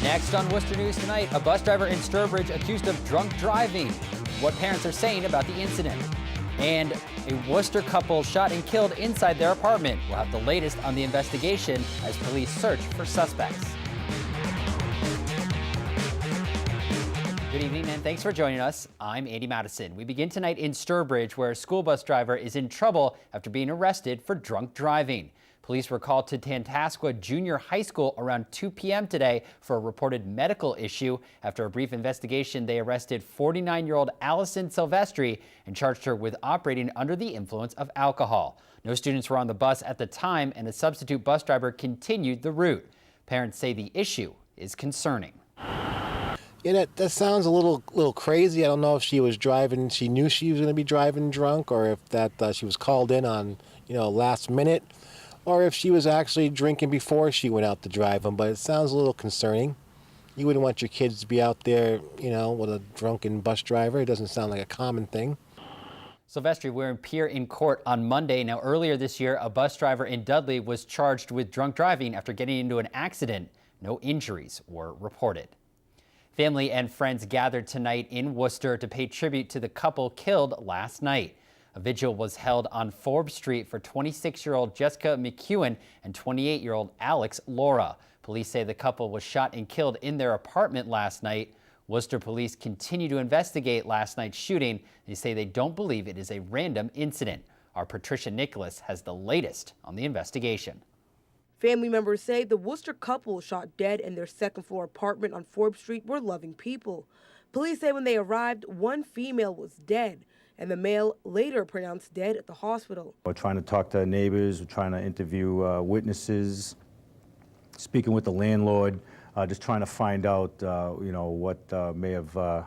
Next on Worcester News Tonight, a bus driver in Sturbridge accused of drunk driving. What parents are saying about the incident. And a Worcester couple shot and killed inside their apartment. We'll have the latest on the investigation as police search for suspects. Good evening and thanks for joining us. I'm Andy Madison. We begin tonight in Sturbridge, where a school bus driver is in trouble after being arrested for drunk driving. Police were called to Tantascwa Junior High School around 2 p.m. today for a reported medical issue. After a brief investigation, they arrested 49-year-old Allison Silvestri and charged her with operating under the influence of alcohol. No students were on the bus at the time, and a substitute bus driver continued the route. Parents say the issue is concerning. Yeah, that sounds a little crazy. I don't know if she was driving, she knew she was going to be driving drunk, or if that she was called in on, last minute, or if she was actually drinking before she went out to drive them. But it sounds a little concerning. You wouldn't want your kids to be out there, with a drunken bus driver. It doesn't sound like a common thing. Silvestri will appear in court on Monday. Now, earlier this year, a bus driver in Dudley was charged with drunk driving after getting into an accident. No injuries were reported. Family and friends gathered tonight in Worcester to pay tribute to the couple killed last night. A vigil was held on Forbes Street for 26-year-old Jessica McEwen and 28-year-old Alex Laura. Police say the couple was shot and killed in their apartment last night. Worcester police continue to investigate last night's shooting. They say they don't believe it is a random incident. Our Patricia Nicholas has the latest on the investigation. Family members say the Worcester couple shot dead in their second-floor apartment on Forbes Street were loving people. Police say when they arrived, one female was dead, and the male later pronounced dead at the hospital. We're trying to talk to neighbors, we're trying to interview witnesses, speaking with the landlord, just trying to find out, what may have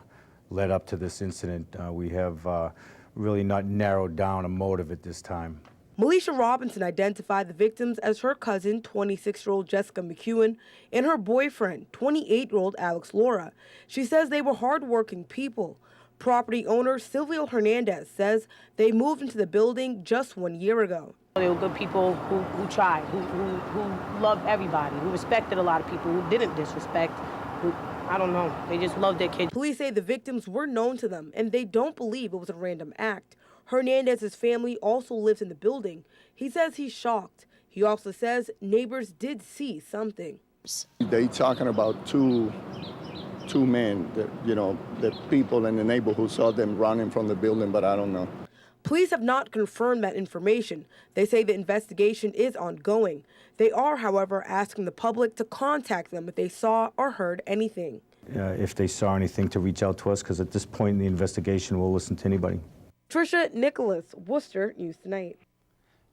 led up to this incident. We have really not narrowed down a motive at this time. Melisha Robinson identified the victims as her cousin, 26-year-old Jessica McEwen, and her boyfriend, 28-year-old Alex Laura. She says they were hardworking people. Property owner Silvio Hernandez says they moved into the building just 1 year ago. They were good people who tried, who loved everybody, who respected a lot of people, who didn't disrespect, I don't know, they just loved their kids. Police say the victims were known to them, and they don't believe it was a random act. Hernandez's family also lives in the building. He says he's shocked. He also says neighbors did see something. They talking about two men, the people in the neighborhood saw them running from the building, but I don't know. Police have not confirmed that information. They say the investigation is ongoing. They are, however, asking the public to contact them if they saw or heard anything. If they saw anything, to reach out to us, because at this point in the investigation, we'll listen to anybody. Trisha Nicholas, Worcester News Tonight.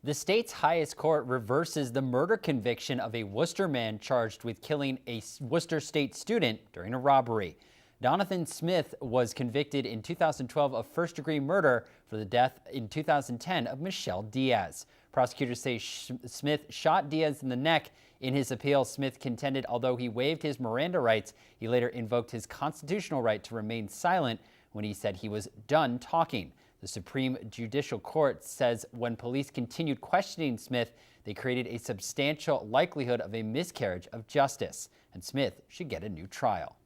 The state's highest court reverses the murder conviction of a Worcester man charged with killing a Worcester State student during a robbery. Donathan Smith was convicted in 2012 of first-degree murder for the death in 2010 of Michelle Diaz. Prosecutors say Smith shot Diaz in the neck. In his appeal, Smith contended although he waived his Miranda rights, he later invoked his constitutional right to remain silent when he said he was done talking. The Supreme Judicial Court says when police continued questioning Smith, they created a substantial likelihood of a miscarriage of justice, and Smith should get a new trial.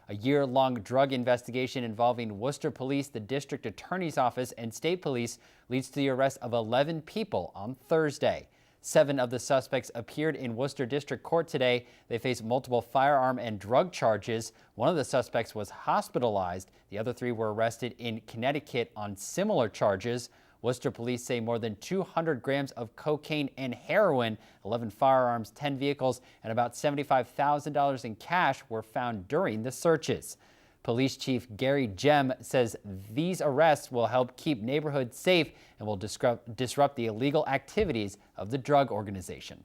A year-long drug investigation involving Worcester Police, the District Attorney's Office, and State Police leads to the arrest of 11 people on Thursday. 7 of the suspects appeared in Worcester District Court today. They face multiple firearm and drug charges. One of the suspects was hospitalized. The other 3 were arrested in Connecticut on similar charges. Worcester police say more than 200 grams of cocaine and heroin, 11 firearms, 10 vehicles, and about $75,000 in cash were found during the searches. Police Chief Gary Jem says these arrests will help keep neighborhoods safe and will disrupt the illegal activities of the drug organization.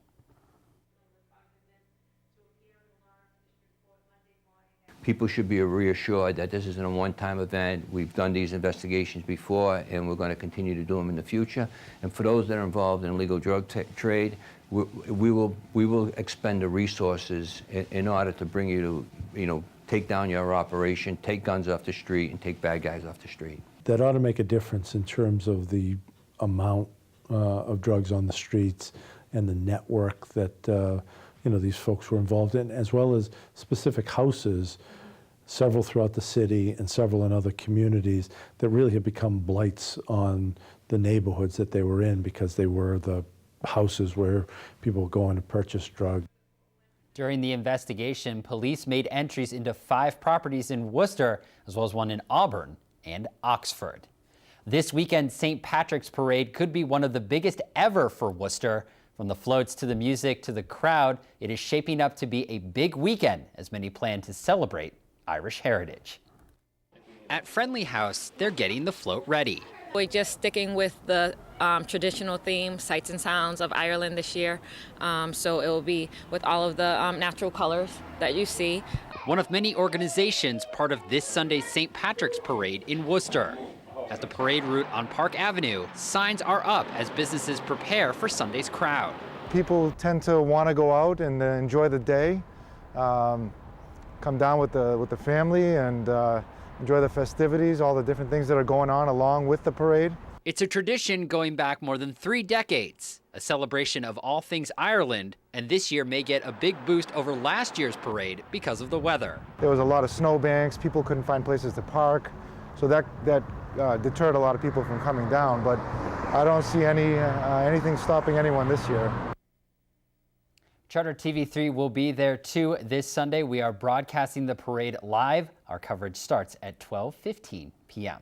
People should be reassured that this isn't a one-time event. We've done these investigations before, and we're going to continue to do them in the future. And for those that are involved in illegal drug trade, we will expend the resources in order to bring you to, take down your operation, take guns off the street, and take bad guys off the street. That ought to make a difference in terms of the amount of drugs on the streets and the network that these folks were involved in, as well as specific houses, several throughout the city and several in other communities that really have become blights on the neighborhoods that they were in because they were the houses where people were going to purchase drugs. During the investigation, police made entries into 5 properties in Worcester, as well as one in Auburn and Oxford. This weekend's St. Patrick's Parade could be one of the biggest ever for Worcester. From the floats to the music to the crowd, it is shaping up to be a big weekend as many plan to celebrate Irish heritage. At Friendly House, they're getting the float ready. We're just sticking with the traditional theme, sights and sounds of Ireland this year. So it will be with all of the natural colors that you see. One of many organizations part of this Sunday's St. Patrick's Parade in Worcester. At the parade route on Park Avenue, signs are up as businesses prepare for Sunday's crowd. People tend to want to go out and enjoy the day, come down with the family and enjoy the festivities, all the different things that are going on along with the parade. It's a tradition going back more than 3 decades, a celebration of all things Ireland, and this year may get a big boost over last year's parade because of the weather. There was a lot of snowbanks, people couldn't find places to park, so that deterred a lot of people from coming down, but I don't see anything stopping anyone this year. Charter TV3 will be there too this Sunday. We are broadcasting the parade live. Our coverage starts at 12:15 p.m.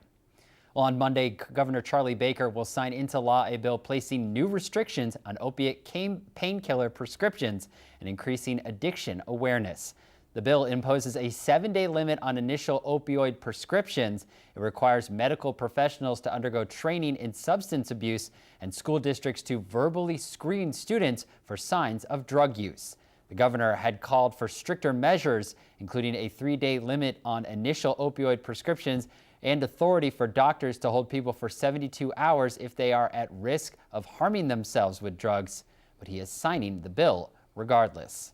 Well, on Monday, Governor Charlie Baker will sign into law a bill placing new restrictions on opiate painkiller prescriptions and increasing addiction awareness. The bill imposes a 7-day limit on initial opioid prescriptions. It requires medical professionals to undergo training in substance abuse and school districts to verbally screen students for signs of drug use. The governor had called for stricter measures, including a 3-day limit on initial opioid prescriptions and authority for doctors to hold people for 72 hours if they are at risk of harming themselves with drugs. But he is signing the bill regardless.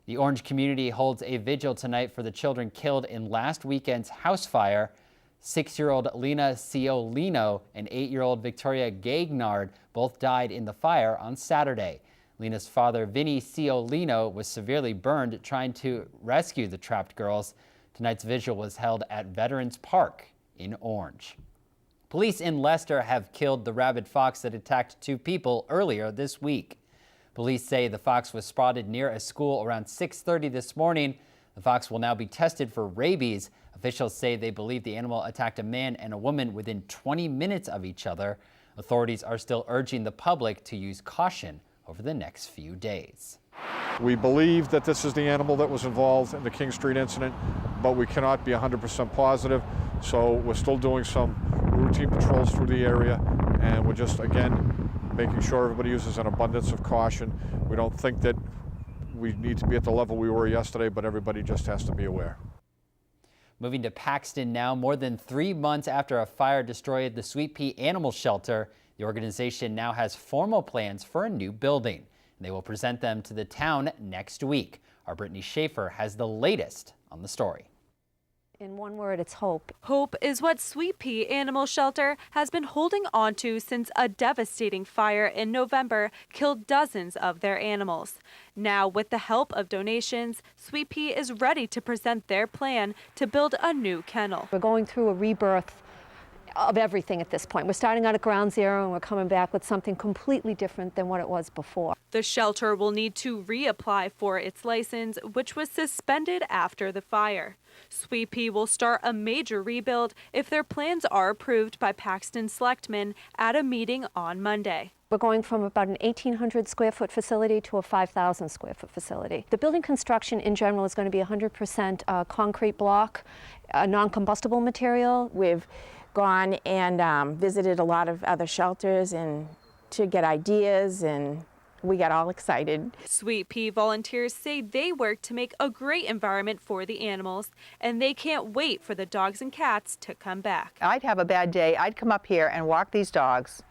The Orange community holds a vigil tonight for the children killed in last weekend's house fire. 6-year-old Lena Ciolino and 8-year-old Victoria Gagnard both died in the fire on Saturday. Lena's father, Vinny Ciolino, was severely burned trying to rescue the trapped girls. Tonight's vigil was held at Veterans Park in Orange. Police in Leicester have killed the rabid fox that attacked 2 people earlier this week. Police say the fox was spotted near a school around 6:30 this morning. The fox will now be tested for rabies. Officials say they believe the animal attacked a man and a woman within 20 minutes of each other. Authorities are still urging the public to use caution over the next few days. We believe that this is the animal that was involved in the King Street incident, but we cannot be 100% positive. So we're still doing some routine patrols through the area, and we're just, again, making sure everybody uses an abundance of caution. We don't think that we need to be at the level we were yesterday, but everybody just has to be aware. Moving to Paxton now, more than 3 months after a fire destroyed the Sweetpea animal shelter, the organization now has formal plans for a new building. They will present them to the town next week. Our Brittany Schaefer has the latest on the story. In one word, it's hope. Hope is what Sweetpea Animal Shelter has been holding on to since a devastating fire in November killed dozens of their animals. Now, with the help of donations, Sweetpea is ready to present their plan to build a new kennel. We're going through a rebirth of everything at this point. We're starting out at ground zero and we're coming back with something completely different than what it was before. The shelter will need to reapply for its license, which was suspended after the fire. Sweetpea will start a major rebuild if their plans are approved by Paxton selectmen at a meeting on Monday. We're going from about an 1,800 square foot facility to a 5,000 square foot facility. The building construction in general is going to be 100% concrete block, non-combustible material. We've gone and visited a lot of other shelters and to get ideas, and we got all excited. Sweetpea volunteers say they work to make a great environment for the animals, and they can't wait for the dogs and cats to come back. I'd have a bad day. I'd come up here and walk these dogs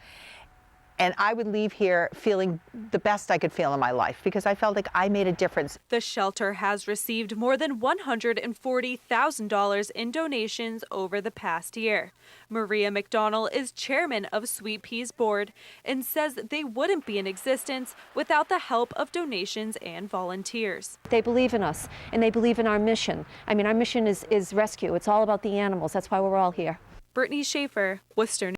And I would leave here feeling the best I could feel in my life because I felt like I made a difference. The shelter has received more than $140,000 in donations over the past year. Maria McDonnell is chairman of Sweetpea's board and says they wouldn't be in existence without the help of donations and volunteers. They believe in us and they believe in our mission. I mean, our mission is rescue. It's all about the animals. That's why we're all here. Brittany Schaefer, Worcester.